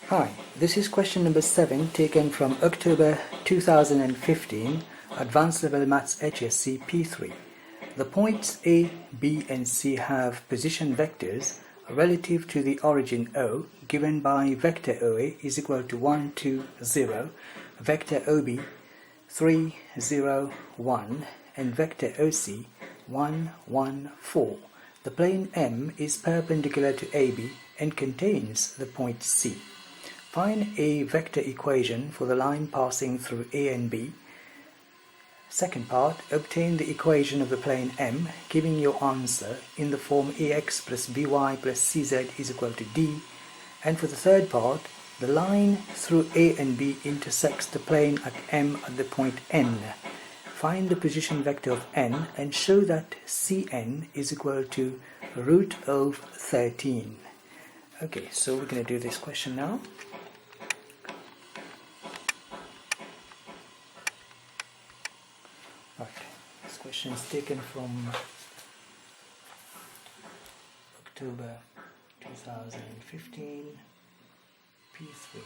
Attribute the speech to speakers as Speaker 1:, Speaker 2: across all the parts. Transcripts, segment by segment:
Speaker 1: Hi, this is question number 7 taken from October 2015, Advanced Level Maths HSC P3. The points A, B and C have position vectors relative to the origin O given by vector OA is equal to 1, 2, 0, vector OB 3, 0, 1 and vector OC 1, 1, 4. The plane M is perpendicular to AB and contains the point C. Find a vector equation for the line passing through A and B. Second part, obtain the equation of the plane M, giving your answer in the form AX plus BY plus CZ is equal to D. And for the third part, the line through A and B intersects the plane at M at the point N. Find the position vector of N and show that Cn is equal to root of 13. Okay, so we're going to do this question now. Right, this question is taken from October 2015, P3.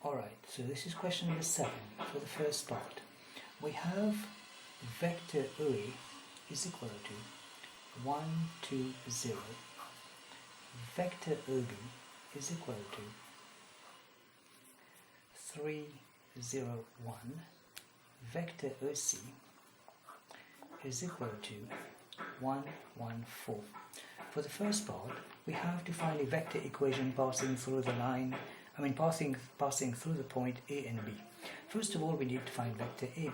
Speaker 1: Alright, so this is question number 7 for the first part. We have vector OA is equal to 1, 2, 0. Vector OB is equal to 3, 0, 1. Vector OC is equal to 1, 1, 4. For the first part, we have to find a vector equation passing through the line, passing through the point A and B. First of all, we need to find vector AB.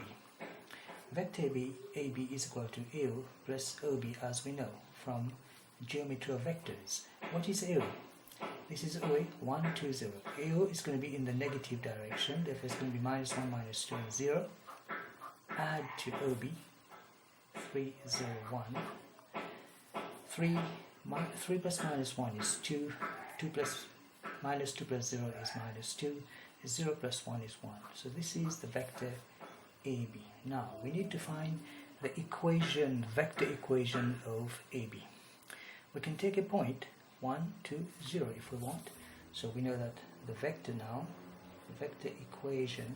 Speaker 1: Vector AB is equal to AO plus OB, as we know from geometry of vectors. What is AO? This is OA 1, 2, 0. AO is going to be in the negative direction, therefore it's going to be minus 1, minus 2, and 0. Add to OB 3, 0, 1. 3 plus minus 1 is 2. 2 plus minus 2 plus 0 is minus 2. 0 plus 1 is 1. So this is the vector AB. Now we need to find the vector equation of AB. We can take a point 1, 2, 0 if we want. So we know that the vector equation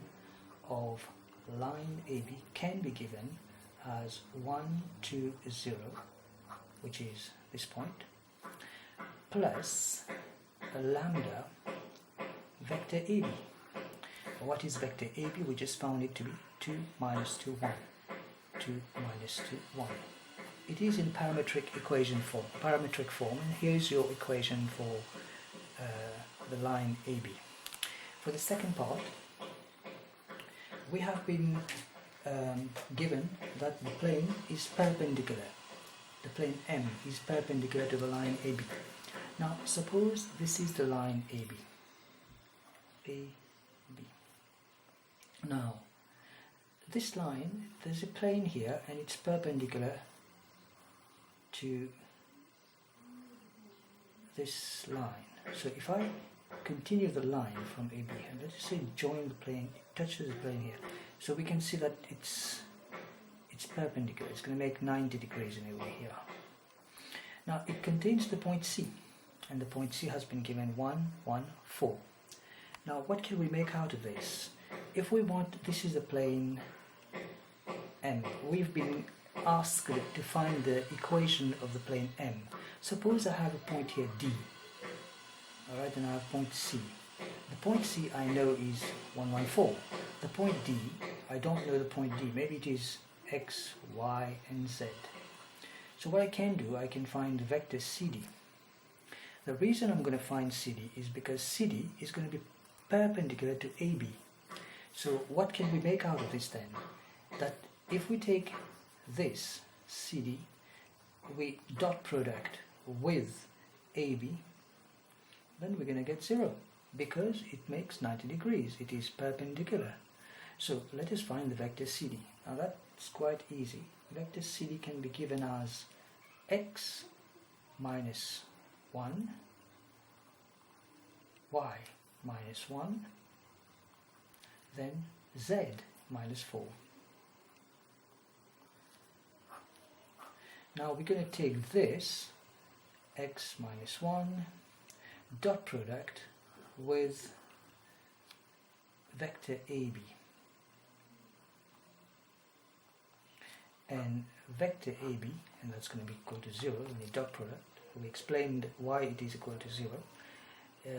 Speaker 1: of line AB can be given as 1, 2, 0, which is this point, plus a lambda vector AB. What is vector AB? We just found it to be 2, minus 2, 1. 2, minus 2, 1. It is in parametric form, and here's your equation for the line AB. For the second part, we have been given that the plane is perpendicular. The plane M is perpendicular to the line AB. Now suppose this is the line AB. Now this line, there's a plane here and it's perpendicular to this line. So if I continue the line from AB and let's say join the plane, it touches the plane here, so we can see that it's perpendicular. It's going to make 90 degrees anyway here. Now it contains the point C, and the point C has been given 1, 1, 4. Now what can we make out of this? If we want, this is the plane M. We've been asked to find the equation of the plane M. Suppose I have a point here D. Alright, and I have point C. The point C I know is 1, 1, 4. The point D, I don't know the point D. Maybe it is X, Y, and Z. So what I can do, I can find the vector CD. The reason I'm going to find CD is because CD is going to be perpendicular to AB. So what can we make out of this then? That if we take this CD, we dot product with AB, then we're going to get 0 because it makes 90 degrees. It is perpendicular. So let us find the vector CD. Now that's quite easy. Vector CD can be given as X minus 1, Y minus 1, then Z minus 4. Now we're going to take this x minus 1 dot product with vector AB, and vector AB, and that's going to be equal to 0 in the dot product. We explained why it is equal to 0.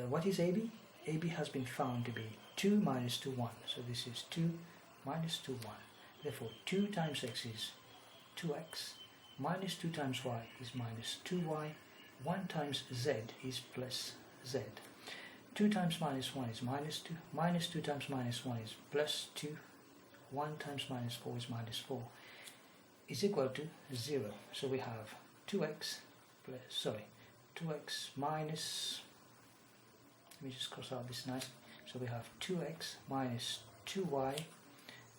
Speaker 1: What is AB? AB has been found to be 2 minus 2, 1. So this is 2 minus 2, 1. Therefore 2 times x is 2x, minus 2 times y is minus 2y, 1 times z is plus z. 2 times minus 1 is minus 2, minus 2 times minus 1 is plus 2, 1 times minus 4 is minus 4, is equal to 0. So we have 2x minus, let me just cross out this nicely. So we have 2x minus 2y,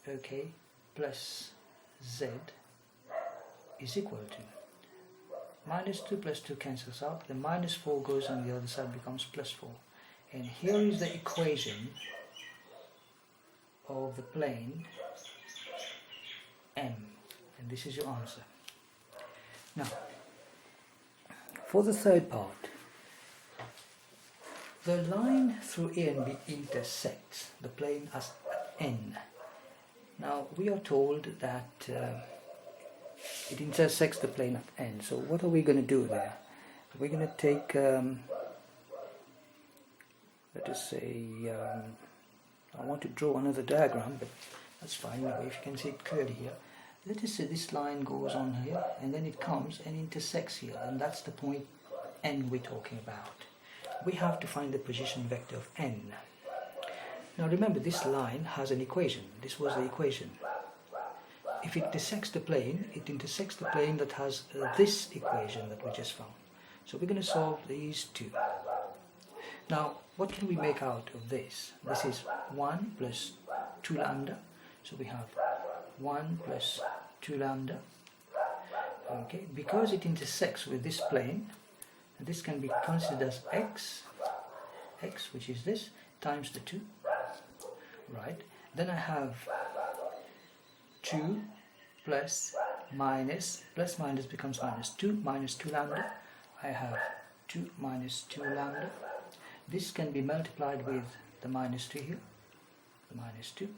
Speaker 1: okay, plus z is equal to minus 2 plus 2 cancels out, the minus 4 goes on the other side, becomes plus 4. And here is the equation of the plane M, and this is your answer. Now, for the third part, the line through A and B intersects the plane as N. Now, we are told that it intersects the plane at N. So what are we going to do there? We're going to take, let us say, I want to draw another diagram, but that's fine anyway, if you can see it clearly here. Let us say this line goes on here, and then it comes and intersects here, and that's the point N we're talking about. We have to find the position vector of N. Now remember, this line has an equation. This was the equation. If it intersects the plane, it intersects the plane that has this equation that we just found. So we're going to solve these two. Now, what can we make out of this? This is 1 plus 2 lambda. So we have 1 plus 2 lambda. Okay, because it intersects with this plane, this can be considered as x, which is this, times the 2. Right. Then I have 2 plus minus becomes minus 2 lambda. I have 2 minus 2 lambda. This can be multiplied with the minus 2 here, the minus 2.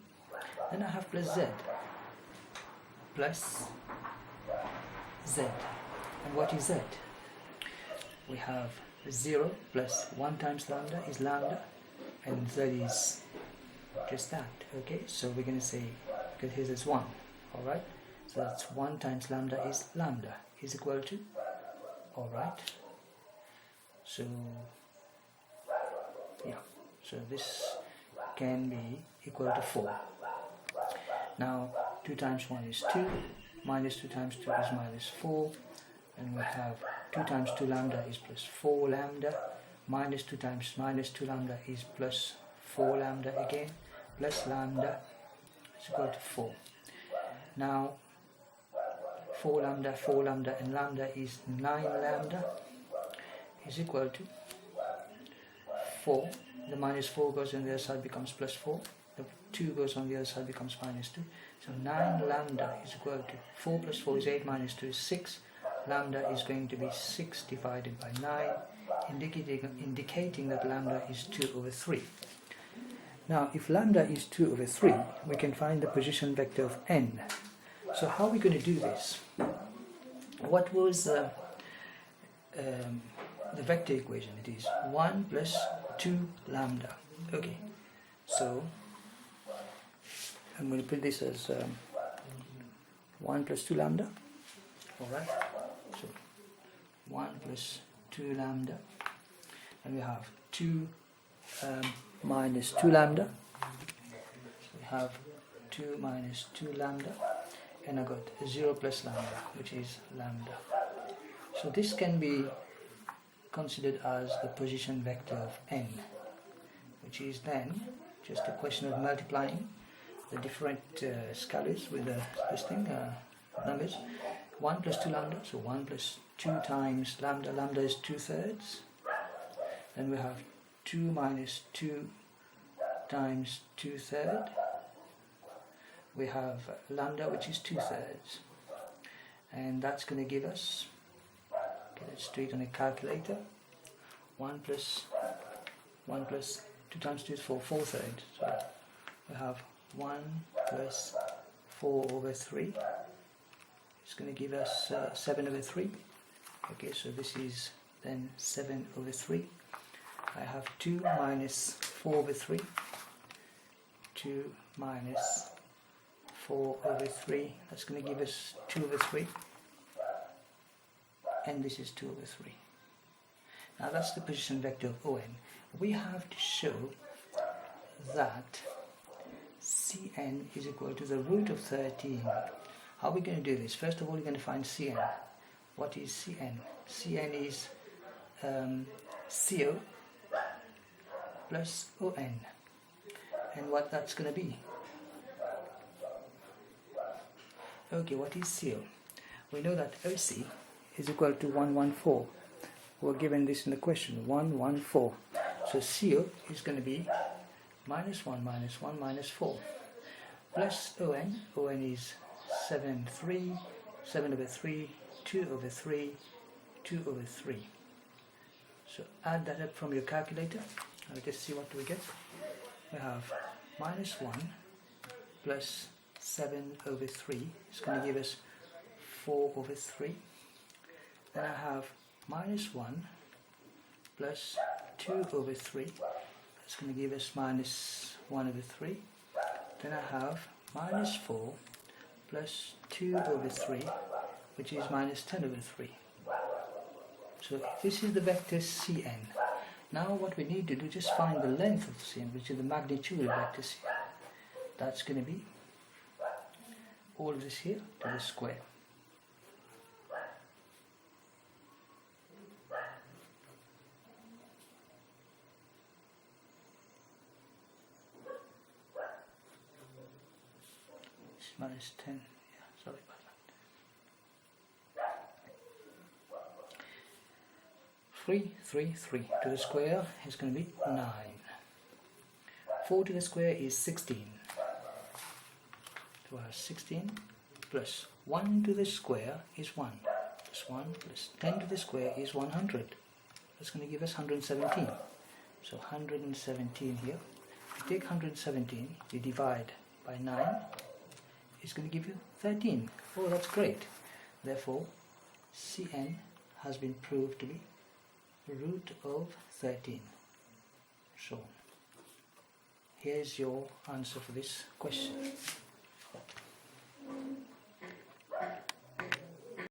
Speaker 1: Then I have plus z. And what is z? We have 0 plus 1 times lambda is lambda, and z is just that. Okay, so we're going to say, because here is 1, alright, so that's 1 times lambda is equal to, alright, so yeah, so this can be equal to 4. Now 2 times 1 is 2, minus 2 times 2 is minus 4, and we have 2 times 2 lambda is plus 4 lambda, minus 2 times minus 2 lambda is plus 4 lambda again, plus lambda is equal to 4. Now 4 lambda and lambda is 9 lambda is equal to 4. The minus 4 goes on the other side, becomes plus 4. The 2 goes on the other side, becomes minus 2. So 9 lambda is equal to 4 plus 4 is 8, minus 2 is 6. Lambda is going to be 6 divided by 9, indicating that lambda is 2 over 3. Now, if lambda is 2 over 3, we can find the position vector of N. So how are we going to do this? What was the vector equation? It is 1 plus 2 lambda. Okay, so I'm going to put this as 1 plus 2 lambda. Alright, so 1 plus 2 lambda, and we have 2 minus 2 lambda. So we have 2 minus 2 lambda, and I got 0 plus lambda, which is lambda. So this can be considered as the position vector of N, which is then just a question of multiplying the different scalars with this thing, numbers. 1 plus 2 lambda, so 1 plus 2 times lambda, lambda is 2/3. Then we have 2 minus 2 times 2/3. We have lambda, which is 2/3. and that's going to give us, okay, let's do it on a calculator. 1 plus 2 times 2 is 4, 4 thirds. So we have 1 plus 4 over 3. It's going to give us 7 over 3. Okay, so this is then 7 over 3. I have 2 minus 4 over 3. 2 minus 4 over 3. That's going to give us 2 over 3. And this is 2 over 3. Now that's the position vector of ON. We have to show that Cn is equal to the root of 13. How are we going to do this? First of all, you're going to find Cn. What is Cn? Cn is CO plus ON. And what that's going to be? Okay, what is CO? We know that OC is equal to 114. We're given this in the question, 114. So CO is going to be minus 1 minus 1 minus 4 plus ON. ON is 7 over 3, 2 over 3, 2 over 3. So add that up from your calculator. Let's just see what we get. We have minus 1 plus 7 over 3. It's going to give us 4 over 3. Then I have minus 1 plus 2 over 3. That's going to give us minus 1 over 3. Then I have minus 4 plus 2 over 3, which is minus 10 over 3. So this is the vector Cn. Now what we need to do is just find the length of Cn, which is the magnitude of vector Cn. That's going to be all of this here to the square. Minus 10, yeah, sorry about that. 3 to the square is going to be 9. 4 to the square is 16. So I have 16 plus 1 to the square is 1. Plus 1 plus 10 to the square is 100. That's going to give us 117. So 117 here. If you take 117, you divide by 9. It's going to give you 13. Oh, that's great. Therefore, Cn has been proved to be root of 13. So, here's your answer for this question.